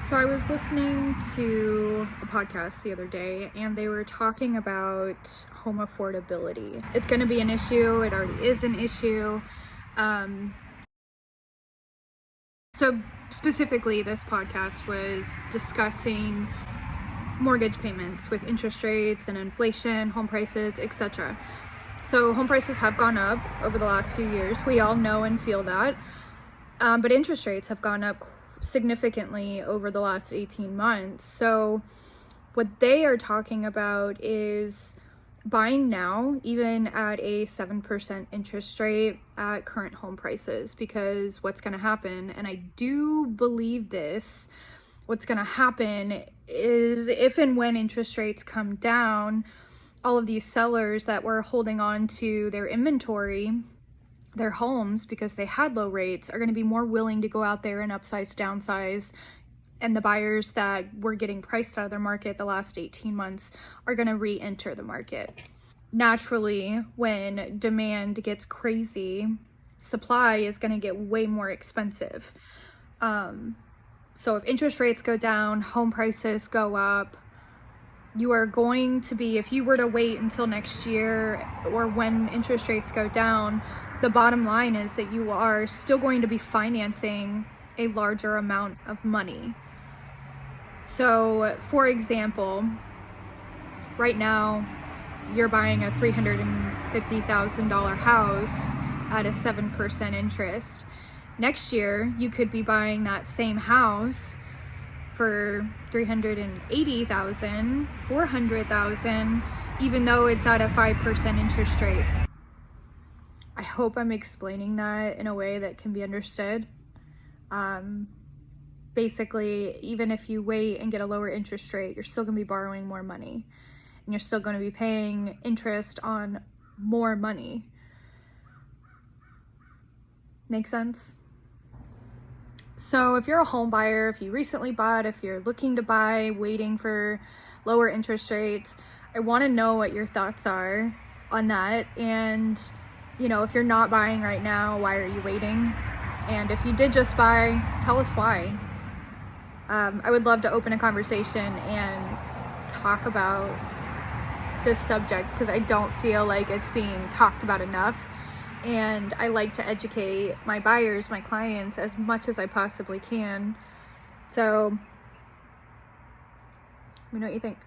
So I was listening to a podcast the other day, and they were talking about home affordability. It's going to be an issue. It already is an issue. So specifically, this podcast was discussing mortgage payments with interest rates and inflation, home prices, etc. So home prices have gone up over the last few years. We all know and feel that. But interest rates have gone up significantly over the last 18 months. So what they are talking about is buying now, even at a 7% interest rate at current home prices, because what's going to happen, and I do believe this, what's going to happen is if and when interest rates come down, all of these sellers that were holding on to their inventory, their homes, because they had low rates, are going to be more willing to go out there and upsize, downsize, and the buyers that were getting priced out of their market the last 18 months are going to re-enter the market. Naturally, when demand gets crazy, supply is going to get way more expensive. So if interest rates go down, home prices go up, you are going to be, if you were to wait until next year or when interest rates go down, the bottom line is that you are still going to be financing a larger amount of money. So, for example, right now, you're buying a $350,000 house at a 7% interest. Next year, you could be buying that same house for $380,000, $400,000, even though it's at a 5% interest rate. I hope I'm explaining that in a way that can be understood. Basically, even if you wait and get a lower interest rate, you're still going to be borrowing more money, and you're still going to be paying interest on more money. Make sense? So if you're a home buyer, if you recently bought, if you're looking to buy, waiting for lower interest rates, I want to know what your thoughts are on that. And if you're not buying right now, why are you waiting? And if you did just buy, tell us why. I would love to open a conversation and talk about this subject, because I don't feel like it's being talked about enough. And I like to educate my buyers, my clients, as much as I possibly can. So, let me know what you think.